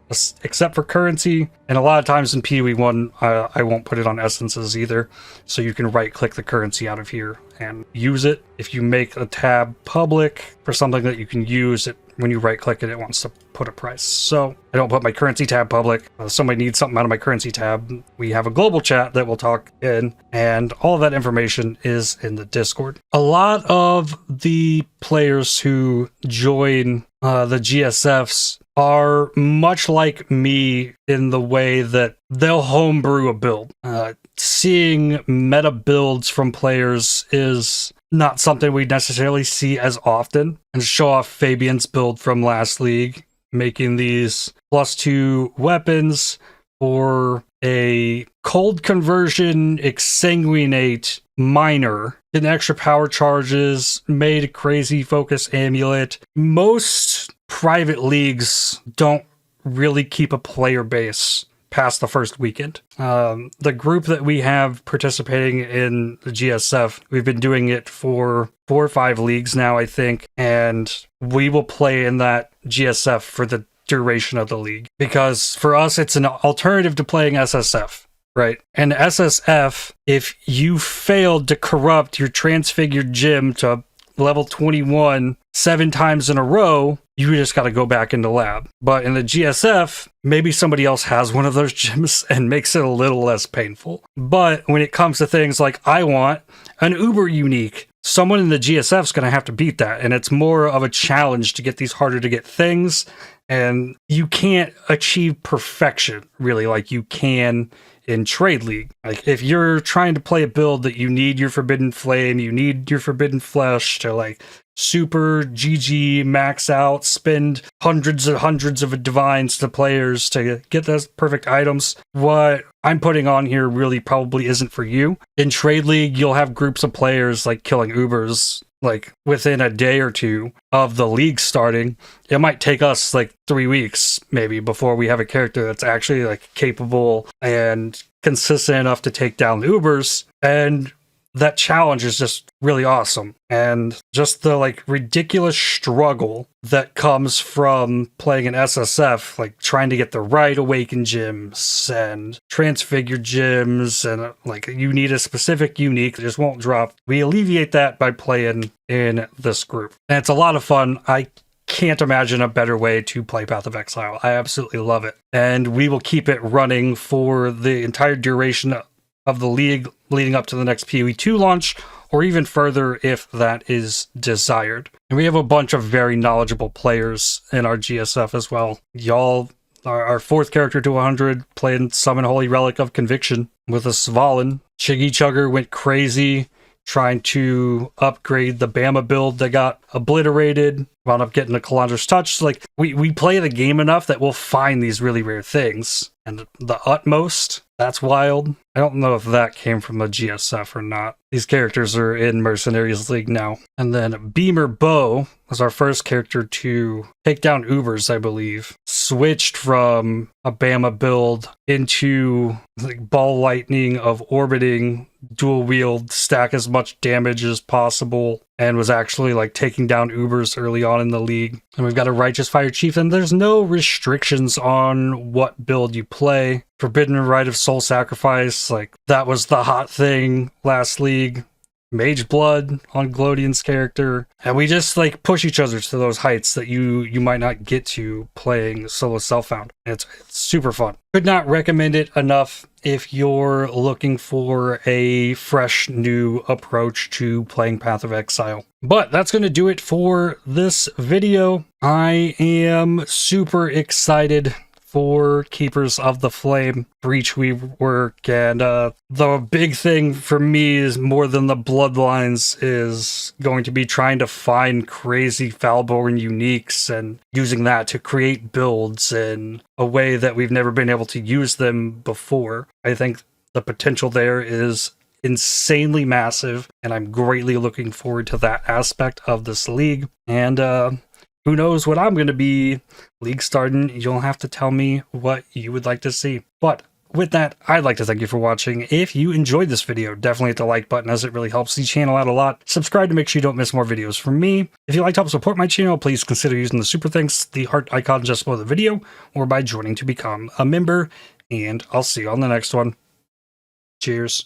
except for currency, and a lot of times in PoE1, I won't put it on essences either, so you can right click the currency out of here and use it. If you make a tab public for something that you can use, it when you right click it, it wants to put a price. So I don't put my currency tab public. If somebody needs something out of my currency tab, we have a global chat that we'll talk in, and all of that information is in the Discord. A lot of the players who join the GSFs are much like me in the way that they'll homebrew a build. Seeing meta builds from players is not something we necessarily see as often. And show off Fabian's build from last league, making these +2 weapons for a cold conversion exsanguinate miner, an extra power charges, made a crazy focus amulet. Most private leagues don't really keep a player base past the first weekend. The group that we have participating in the GSF, we've been doing it for 4 or 5 leagues now, I think, and we will play in that GSF for the duration of the league. Because for us, it's an alternative to playing SSF, right? And SSF, if you failed to corrupt your transfigured gem to level 21 7 times in a row, you just got to go back into lab. But in the GSF, maybe somebody else has one of those gems and makes it a little less painful. But when it comes to things like I want an uber unique, someone in the GSF is going to have to beat that. And it's more of a challenge to get these harder to get things. And you can't achieve perfection really like you can in Trade League. Like if you're trying to play a build that you need your Forbidden Flame, you need your Forbidden Flesh to like super GG max out, spend hundreds and hundreds of divines to players to get those perfect items, what I'm putting on here really probably isn't for you. In Trade League, you'll have groups of players like killing Ubers like within a day or two of the league starting. It might take us like 3 weeks maybe before we have a character that's actually like capable and consistent enough to take down the Ubers. And that challenge is just really awesome. And just the like ridiculous struggle that comes from playing an SSF, like trying to get the right awakened gems and transfigured gems, and like you need a specific unique that just won't drop. We alleviate that by playing in this group. And it's a lot of fun. I can't imagine a better way to play Path of Exile. I absolutely love it. And we will keep it running for the entire duration of the league leading up to the next PoE2 launch, or even further if that is desired. And we have a bunch of very knowledgeable players in our GSF as well. Y'all our fourth character to 100, playing Summon Holy Relic of Conviction with a Svalin. Chiggy Chugger went crazy trying to upgrade the Bama build that got obliterated. Wound up getting a Calandra's Touch. Like, we play the game enough that we'll find these really rare things. And the Utmost, that's wild. I don't know if that came from the GSF or not. These characters are in Mercenaries League now. And then Beamer Bow was our first character to take down Ubers, I believe. Switched from a Bama build into like Ball Lightning of orbiting, dual wield, stack as much damage as possible, and was actually like taking down Ubers early on in the league. And we've got a Righteous Fire Chieftain. There's no restrictions on what build you play. Forbidden Rite of Soul Sacrifice, like that was the hot thing last league. Mage Blood on Glodian's character, and we just like push each other to those heights that you might not get to playing solo self-found. It's super fun. Could not recommend it enough if you're looking for a fresh new approach to playing Path of Exile. But that's going to do it for this video. I am super excited for Keepers of the Flame Breach rework, and the big thing for me is more than the bloodlines is going to be trying to find crazy Foulborn uniques and using that to create builds in a way that we've never been able to use them before. I think the potential there is insanely massive, and I'm greatly looking forward to that aspect of this league. And who knows what I'm going to be league starting. You'll have to tell me what you would like to see. But with that, I'd like to thank you for watching. If you enjoyed this video, definitely hit the like button as it really helps the channel out a lot. Subscribe to make sure you don't miss more videos from me. If you'd like to help support my channel, please consider using the super thanks, the heart icon just below the video, or by joining to become a member. And I'll see you on the next one. Cheers.